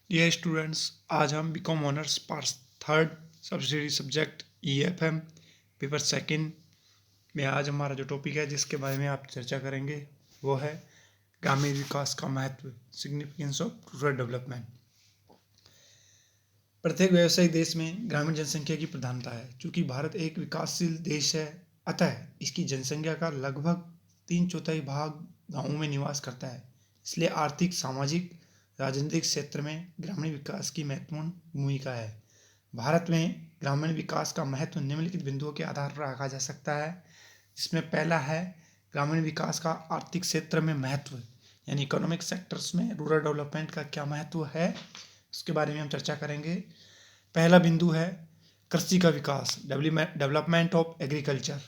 Dear students, आज हम BCom honours part third subsidiary subject EFM paper second में आज हमारा जो टॉपिक है जिसके बारे में आप चर्चा करेंगे वो है ग्रामीण विकास का महत्व, सिग्निफिकेंस ऑफ रूरल डेवलपमेंट। प्रत्येक व्यावसायिक देश में ग्रामीण जनसंख्या की प्रधानता है। चूँकि भारत एक विकासशील देश है, अतः इसकी जनसंख्या का लगभग 3/4 भाग गाँवों में निवास करता है। इसलिए आर्थिक, सामाजिक, राजनीतिक क्षेत्र में ग्रामीण विकास की महत्वपूर्ण भूमिका है। भारत में ग्रामीण विकास का महत्व निम्नलिखित बिंदुओं के आधार पर रखा जा सकता है, जिसमें पहला है ग्रामीण विकास का आर्थिक क्षेत्र में महत्व, यानी इकोनॉमिक सेक्टर्स में रूरल डेवलपमेंट का क्या महत्व है, उसके बारे में हम चर्चा करेंगे। पहला बिंदु है कृषि का विकास, डेवलपमेंट ऑफ एग्रीकल्चर।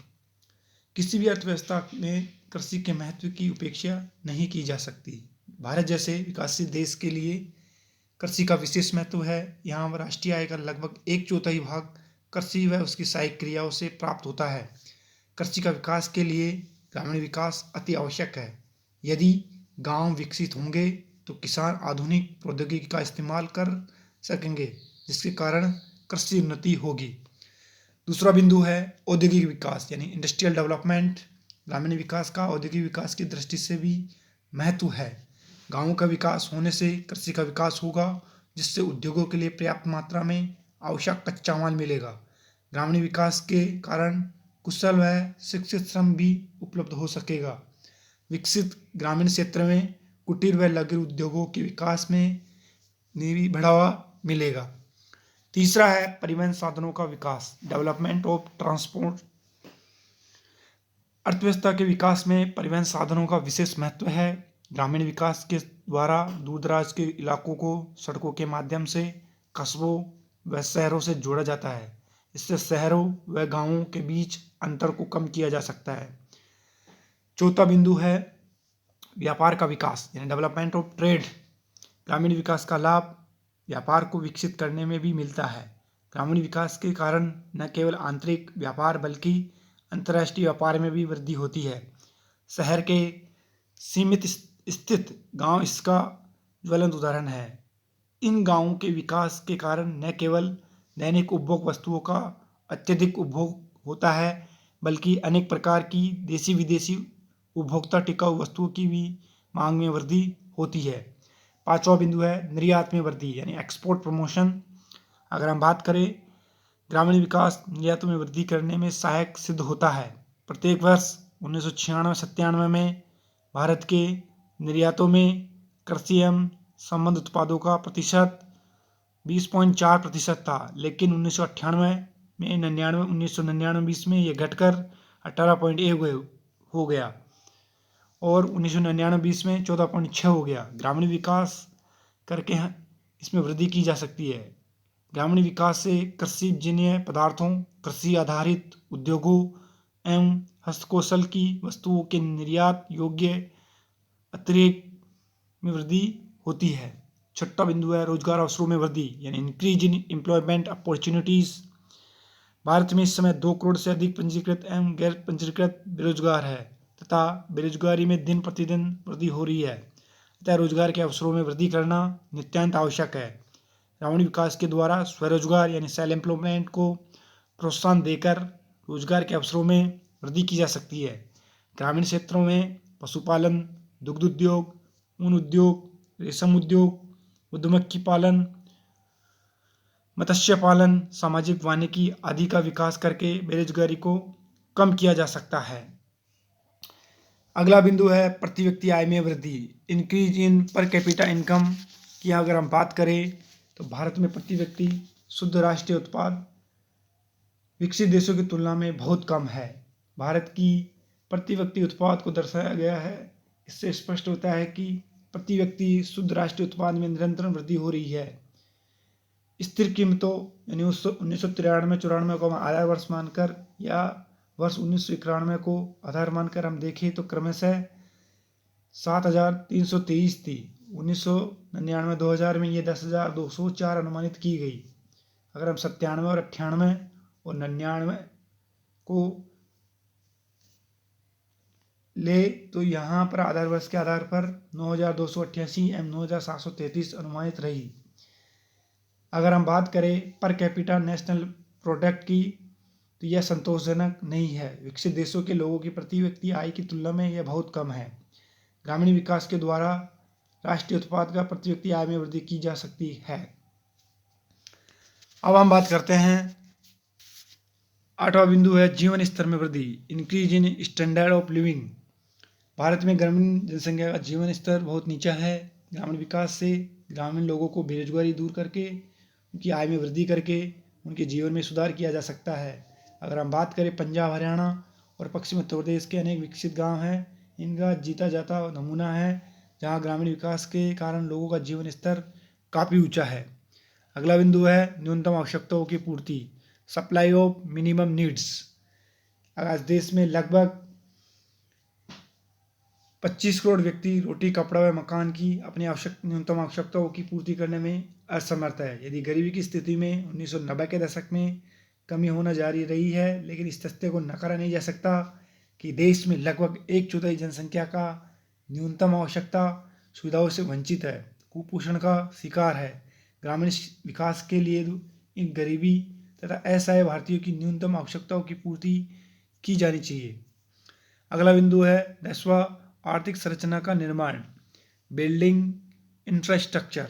किसी भी अर्थव्यवस्था में कृषि के महत्व की उपेक्षा नहीं की जा सकती। भारत जैसे विकासशील देश के लिए कृषि का विशेष महत्व है। यहाँ राष्ट्रीय आय का लगभग 1/4 भाग कृषि व उसकी सहायक क्रियाओं से प्राप्त होता है। कृषि का विकास के लिए ग्रामीण विकास अति आवश्यक है। यदि गांव विकसित होंगे तो किसान आधुनिक प्रौद्योगिकी का इस्तेमाल कर सकेंगे, जिसके कारण कृषि उन्नति होगी। दूसरा बिंदु है औद्योगिक विकास, यानी इंडस्ट्रियल डेवलपमेंट। ग्रामीण विकास का औद्योगिक विकास की दृष्टि से भी महत्व है। गांवों का विकास होने से कृषि का विकास होगा, जिससे उद्योगों के लिए पर्याप्त मात्रा में आवश्यक कच्चा माल मिलेगा। ग्रामीण विकास के कारण कुशल व शिक्षित श्रम भी उपलब्ध हो सकेगा। विकसित ग्रामीण क्षेत्र में कुटीर व लघु उद्योगों के विकास में भी बढ़ावा मिलेगा। तीसरा है परिवहन साधनों का विकास, डेवलपमेंट ऑफ ट्रांसपोर्ट। अर्थव्यवस्था के विकास में परिवहन साधनों का विशेष महत्व है। ग्रामीण विकास के द्वारा दूरदराज के इलाकों को सड़कों के माध्यम से कस्बों व शहरों से जोड़ा जाता है। इससे शहरों व गांवों के बीच अंतर को कम किया जा सकता है। चौथा बिंदु है व्यापार का विकास, यानी डेवलपमेंट ऑफ ट्रेड। ग्रामीण विकास का लाभ व्यापार को विकसित करने में भी मिलता है। ग्रामीण विकास के कारण न केवल आंतरिक व्यापार बल्कि अंतर्राष्ट्रीय व्यापार में भी वृद्धि होती है। शहर के सीमित स्थित गांव इसका ज्वलंत उदाहरण है। इन गांवों के विकास के कारण न केवल दैनिक उपभोग वस्तुओं का अत्यधिक उपभोग होता है, बल्कि अनेक प्रकार की देसी विदेशी उपभोक्ता टिकाऊ वस्तुओं की भी मांग में वृद्धि होती है। पांचवा बिंदु है निर्यात में वृद्धि, यानी एक्सपोर्ट प्रमोशन। अगर हम बात करें, ग्रामीण विकास निर्यात में वृद्धि करने में सहायक सिद्ध होता है। प्रत्येक वर्ष 1996-97 में भारत के निर्यातों में कृषि एवं संबद्ध उत्पादों का प्रतिशत 20.4% था, लेकिन 1999 में यह घटकर 18.1 हो गया और 1999-20 में 14.6 हो गया। ग्रामीण विकास करके इसमें वृद्धि की जा सकती है। ग्रामीण विकास से कृषिजन्य पदार्थों, कृषि आधारित उद्योगों एवं हस्तकौशल की वस्तुओं के निर्यात योग्य अतिरिक्त में वृद्धि होती है। छठा बिंदु है रोजगार अवसरों में वृद्धि, यानी increase in employment opportunities. Bharat में इस समय 2 करोड़ से अधिक पंजीकृत एवं गैर पंजीकृत बेरोजगार है तथा बेरोजगारी में दिन प्रतिदिन वृद्धि हो रही है। अतः रोजगार के अवसरों में वृद्धि करना नितांत आवश्यक है। ग्रामीण विकास के द्वारा स्वरोजगार यानी सेल्फ एम्प्लॉयमेंट को प्रोत्साहन देकर रोजगार के अवसरों में वृद्धि की जा सकती है। ग्रामीण क्षेत्रों में पशुपालन, दुग्ध उद्योग, ऊन उद्योग, रेशम उद्योग, मधुमक्खी पालन, मत्स्य पालन, सामाजिक वानिकी आदि का विकास करके बेरोजगारी को कम किया जा सकता है। अगला बिंदु है प्रति व्यक्ति आय में वृद्धि, increase in per capita income की अगर हम बात करें तो भारत में प्रति व्यक्ति शुद्ध राष्ट्रीय उत्पाद विकसित देशों की तुलना में बहुत कम है। भारत की प्रति व्यक्ति उत्पाद को दर्शाया गया है। इससे स्पष्ट होता है कि प्रति व्यक्ति शुद्ध राष्ट्रीय उत्पाद में निरंतर वृद्धि हो रही है। स्थिर कीमतों यानी 1993-94 को हम आधार वर्ष मानकर या वर्ष 1991 को आधार मानकर हम देखें तो क्रमशः 7,323 थी। 1999-2000 में ये 10,204 अनुमानित की गई। अगर हम 97 और 98 और 99 को ले तो यहाँ पर आधार वर्ष के आधार पर 9,288 एवं 9,733 अनुमानित रही। अगर हम बात करें पर कैपिटा नेशनल प्रोडक्ट की, तो यह संतोषजनक नहीं है। विकसित देशों के लोगों की प्रति व्यक्ति आय की तुलना में यह बहुत कम है। ग्रामीण विकास के द्वारा राष्ट्रीय उत्पाद का प्रति व्यक्ति आय में वृद्धि की जा सकती है। अब हम बात करते हैं, 8वां बिंदु है जीवन स्तर में वृद्धि, increase in standard of living. Bharat में ग्रामीण जनसंख्या का जीवन स्तर बहुत नीचा है। ग्रामीण विकास से ग्रामीण लोगों को बेरोजगारी दूर करके उनकी आय में वृद्धि करके उनके जीवन में सुधार किया जा सकता है। अगर हम बात करें पंजाब, हरियाणा और पश्चिम उत्तर प्रदेश के अनेक विकसित गांव हैं, इनका जीता जाता नमूना है जहां ग्रामीण विकास के कारण लोगों का जीवन स्तर काफ़ी ऊंचा है। अगला बिंदु है न्यूनतम आवश्यकताओं की पूर्ति, सप्लाई ऑफ मिनिमम नीड्स। आज देश में लगभग 25 करोड़ व्यक्ति रोटी, कपड़ा व मकान की अपनी न्यूनतम आवश्यकताओं की पूर्ति करने में असमर्थ है। यदि गरीबी की स्थिति में 1990 के दशक में कमी होना जारी रही है, लेकिन इस तथ्य को नकारा नहीं जा सकता कि देश में लगभग 1/4 जनसंख्या का न्यूनतम आवश्यकता सुविधाओं से वंचित है, कुपोषण का शिकार है। ग्रामीण विकास के लिए इन गरीबी तथा असहाय भारतीयों की न्यूनतम आवश्यकताओं की पूर्ति की जानी चाहिए। अगला बिंदु है 10वां, आर्थिक संरचना का निर्माण, बिल्डिंग इंफ्रास्ट्रक्चर।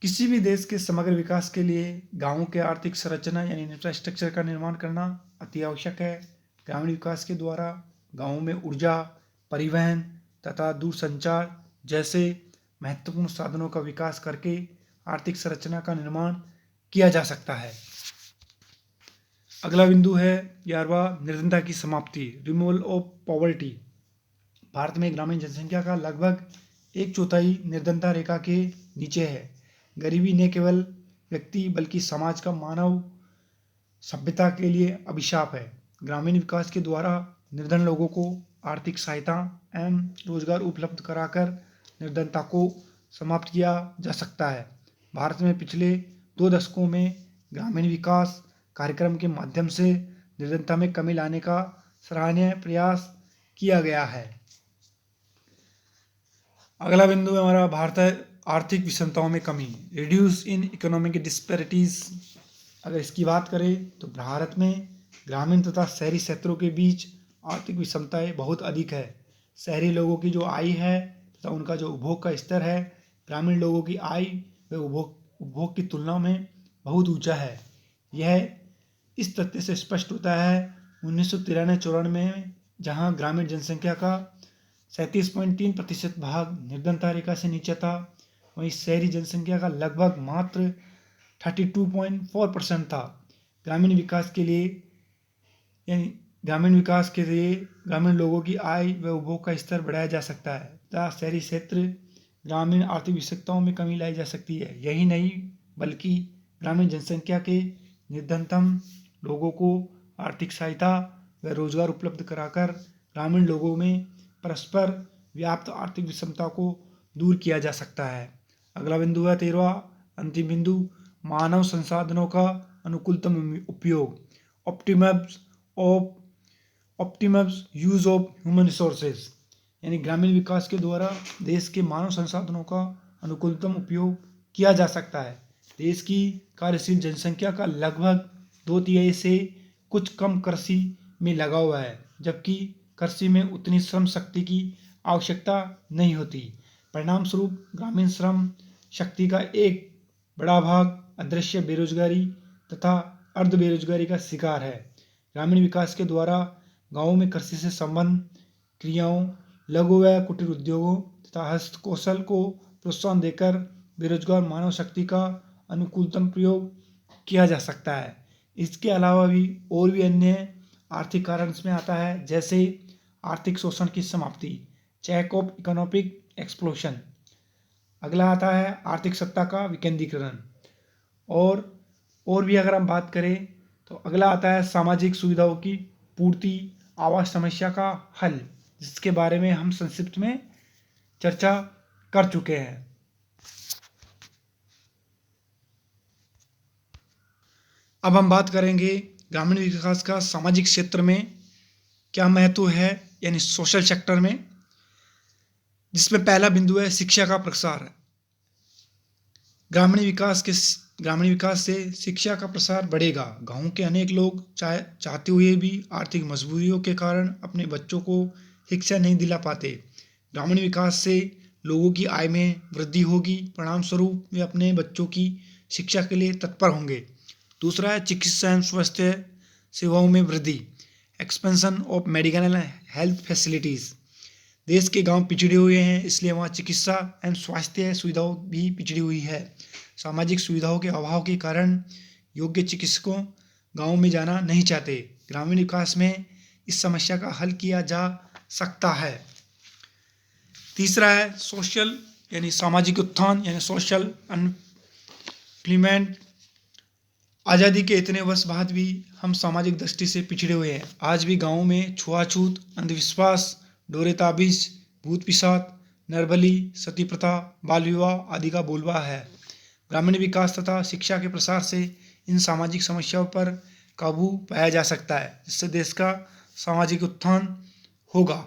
किसी भी देश के समग्र विकास के लिए गांवों के आर्थिक संरचना यानी इंफ्रास्ट्रक्चर का निर्माण करना अति आवश्यक है। ग्रामीण विकास के द्वारा गांवों में ऊर्जा, परिवहन तथा दूरसंचार जैसे महत्वपूर्ण साधनों का विकास करके आर्थिक संरचना का निर्माण किया जा सकता है। अगला बिंदु है 11वां, निर्धनता की समाप्ति, रिमूवल ऑफ पॉवर्टी। भारत में ग्रामीण जनसंख्या का लगभग 1/4 निर्धनता रेखा के नीचे है। गरीबी न केवल व्यक्ति बल्कि समाज का मानव सभ्यता के लिए अभिशाप है। ग्रामीण विकास के द्वारा निर्धन लोगों को आर्थिक सहायता एवं रोजगार उपलब्ध कराकर निर्धनता को समाप्त किया जा सकता है। भारत में पिछले 2 दशकों में ग्रामीण विकास कार्यक्रम के माध्यम से निर्धनता में कमी लाने का सराहनीय प्रयास किया गया है। अगला बिंदु है हमारा भारत आर्थिक विषमताओं में कमी, रिड्यूस इन इकोनॉमिक डिस्पैरिटीज। अगर इसकी बात करें तो भारत में ग्रामीण तथा शहरी क्षेत्रों के बीच आर्थिक विषमताएं बहुत अधिक है। शहरी लोगों की जो आय है तथा उनका जो उपभोग का स्तर है ग्रामीण लोगों की आय व उपभोग की तुलना में बहुत ऊंचा है। यह इस तथ्य से स्पष्ट होता है 1993-94 में, जहां ग्रामीण जनसंख्या का 37.3% भाग निर्धनता रेखा से नीचे था, वहीं शहरी जनसंख्या का लगभग मात्र 32.4% था। ग्रामीण विकास के लिए ग्रामीण लोगों की आय व उपभोग का स्तर बढ़ाया जा सकता है तथा शहरी क्षेत्र ग्रामीण आर्थिक विशेषताओं में कमी लाई जा सकती है। यही नहीं बल्कि ग्रामीण जनसंख्या के निर्धनतम लोगों को आर्थिक सहायता व रोजगार उपलब्ध कराकर ग्रामीण लोगों में परस्पर व्याप्त आर्थिक विषमता को दूर किया जा सकता है। अगला बिंदु है 13वां, अंतिम बिंदु, मानव संसाधनों का अनुकूलतम उपयोग, optimum use of human resources. यानी ग्रामीण विकास के द्वारा देश के मानव संसाधनों का अनुकूलतम उपयोग किया जा सकता है। देश की कार्यशील जनसंख्या का लगभग 2/3 से कुछ कम कृषि में लगा हुआ है, जबकि कृषि में उतनी श्रम शक्ति की आवश्यकता नहीं होती। परिणाम स्वरूप ग्रामीण श्रम शक्ति का एक बड़ा भाग अदृश्य बेरोजगारी तथा अर्ध बेरोजगारी का शिकार है। ग्रामीण विकास के द्वारा गांवों में कृषि से संबंध क्रियाओं, लघु व कुटीर उद्योगों तथा हस्तकौशल को प्रोत्साहन देकर बेरोजगार मानव शक्ति का अनुकूलतम प्रयोग किया जा सकता है। इसके अलावा भी और भी अन्य आर्थिक कारण इसमें आता है, जैसे आर्थिक शोषण की समाप्ति, चेक ऑफ इकोनॉमिक एक्सप्लोशन। अगला आता है आर्थिक सत्ता का विकेंद्रीकरण। और भी अगर हम बात करें तो अगला आता है सामाजिक सुविधाओं की पूर्ति, आवास समस्या का हल, जिसके बारे में हम संक्षिप्त में चर्चा कर चुके हैं। अब हम बात करेंगे ग्रामीण विकास का सामाजिक क्षेत्र में क्या महत्व है, यानी सोशल सेक्टर में, जिसमें पहला बिंदु है शिक्षा का प्रसार। ग्रामीण विकास से शिक्षा का प्रसार बढ़ेगा। गाँव के अनेक लोग चाहते हुए भी आर्थिक मजबूरियों के कारण अपने बच्चों को शिक्षा नहीं दिला पाते। ग्रामीण विकास से लोगों की आय में वृद्धि होगी, परिणाम स्वरूप वे अपने बच्चों की शिक्षा के लिए तत्पर होंगे। दूसरा है चिकित्सा एवं स्वास्थ्य सेवाओं में वृद्धि, expansion of medical and health facilities. देश के गांव पिछड़े हुए हैं, इसलिए वहाँ चिकित्सा एवं स्वास्थ्य सुविधाओं भी पिछड़ी हुई है। सामाजिक सुविधाओं के अभाव के कारण योग्य चिकित्सकों गाँव में जाना नहीं चाहते। ग्रामीण विकास में इस समस्या का हल किया जा सकता है। तीसरा है सोशल यानी सामाजिक उत्थान यानी सोशल एम्प्लॉयमेंट। आज़ादी के इतने वर्ष बाद भी हम सामाजिक दृष्टि से पिछड़े हुए हैं। आज भी गाँव में छुआछूत, अंधविश्वास, डोरे ताबिज, भूत पिशाच, नरबली, सती प्रथा, बाल विवाह आदि का बोलबाला है। ग्रामीण विकास तथा शिक्षा के प्रसार से इन सामाजिक समस्याओं पर काबू पाया जा सकता है, जिससे देश का सामाजिक उत्थान होगा।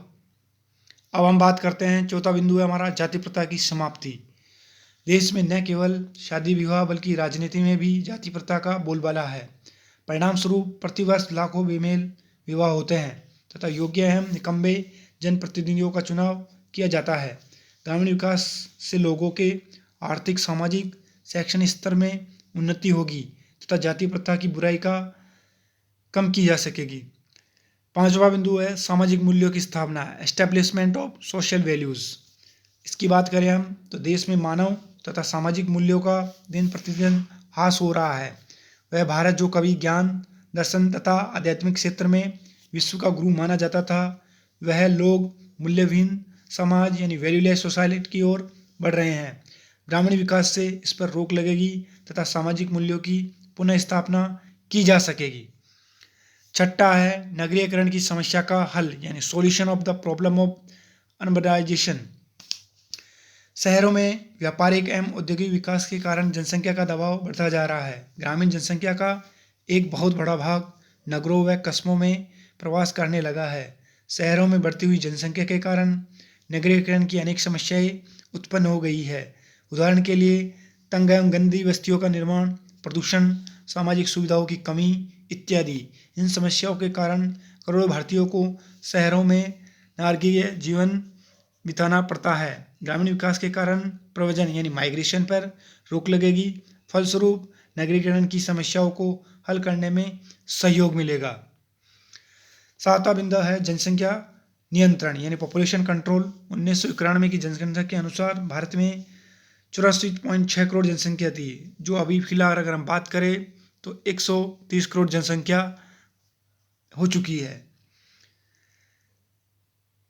अब हम बात करते हैं, चौथा बिंदु है हमारा जाति प्रथा की समाप्ति। देश में न केवल शादी विवाह बल्कि राजनीति में भी जाति प्रथा का बोलबाला है। परिणाम स्वरूप प्रतिवर्ष लाखों बेमेल विवाह होते हैं तथा योग्य एवं निकम्बे जनप्रतिनिधियों का चुनाव किया जाता है। ग्रामीण विकास से लोगों के आर्थिक, सामाजिक, शैक्षणिक स्तर में उन्नति होगी तथा जाति प्रथा की बुराई का कम की जा सकेगी। पांचवा बिंदु है सामाजिक मूल्यों की स्थापना, एस्टेब्लिशमेंट ऑफ सोशल वैल्यूज़। इसकी बात करें हम तो देश में मानव तथा सामाजिक मूल्यों का दिन प्रतिदिन ह्रास हो रहा है। वह भारत जो कभी ज्ञान, दर्शन तथा आध्यात्मिक क्षेत्र में विश्व का गुरु माना जाता था, वह लोग मूल्यहीन समाज यानी वैल्यूलेस सोसाइटी की ओर बढ़ रहे हैं। ग्रामीण विकास से इस पर रोक लगेगी तथा सामाजिक मूल्यों की पुनः स्थापना की जा सकेगी। छठा है नगरीकरण की समस्या का हल यानी solution of the problem of urbanisation. शहरों में व्यापारिक एवं औद्योगिक विकास के कारण जनसंख्या का दबाव बढ़ता जा रहा है। ग्रामीण जनसंख्या का एक बहुत बड़ा भाग नगरों व कस्बों में प्रवास करने लगा है। शहरों में बढ़ती हुई जनसंख्या के कारण नगरीकरण की अनेक समस्याएं उत्पन्न हो गई है। उदाहरण के लिए तंग एवं गंदी बस्तियों का निर्माण, प्रदूषण, सामाजिक सुविधाओं की कमी इत्यादि। इन समस्याओं के कारण करोड़ों भारतीयों को शहरों में नारकीय जीवन बिताना पड़ता है। ग्रामीण विकास के कारण प्रव्रजन यानी माइग्रेशन पर रोक लगेगी। फलस्वरूप नगरीकरण की समस्याओं को हल करने में सहयोग मिलेगा। सातवां बिंदु है जनसंख्या नियंत्रण यानी पॉपुलेशन कंट्रोल। 1991 की जनसंख्या के अनुसार भारत में 84.6 करोड़ जनसंख्या थी, जो अभी फिलहाल अगर हम बात करें तो 130 करोड़ जनसंख्या हो चुकी है।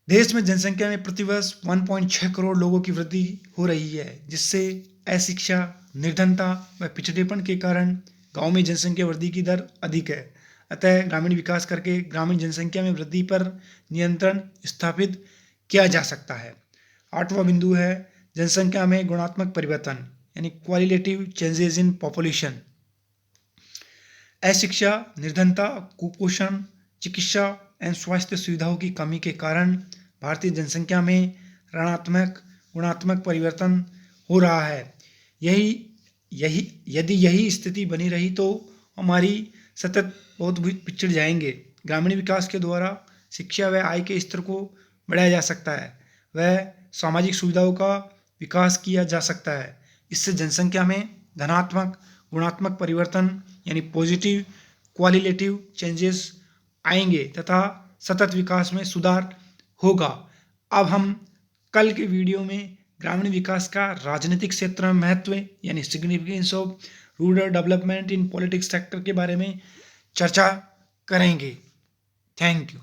देश में जनसंख्या में प्रतिवर्ष 1.6 करोड़ लोगों की वृद्धि हो रही है, जिससे अशिक्षा, निर्धनता व पिछड़ेपन के कारण गांव में जनसंख्या वृद्धि की दर अधिक है। अतः ग्रामीण विकास करके ग्रामीण जनसंख्या में वृद्धि पर नियंत्रण स्थापित किया जा सकता है। आठवां बिंदु है जनसंख्या में गुणात्मक परिवर्तन यानी क्वालिटेटिव चेंजेस इन पॉपुलेशन। अशिक्षा, निर्धनता, कुपोषण, चिकित्सा एवं स्वास्थ्य सुविधाओं की कमी के कारण भारतीय जनसंख्या में ऋणात्मक गुणात्मक परिवर्तन हो रहा है। यदि यही स्थिति बनी रही तो हमारी सतत बहुत पिछड़ जाएंगे। ग्रामीण विकास के द्वारा शिक्षा व आय के स्तर को बढ़ाया जा सकता है, वह सामाजिक सुविधाओं का विकास किया जा सकता है। इससे जनसंख्या में धनात्मक गुणात्मक परिवर्तन यानी पॉजिटिव क्वालिटेटिव चेंजेस आएंगे तथा सतत विकास में सुधार होगा। अब हम कल के वीडियो में ग्रामीण विकास का राजनीतिक क्षेत्र में महत्व यानी significance of rural development in politics sector के बारे में चर्चा करेंगे। Thank you.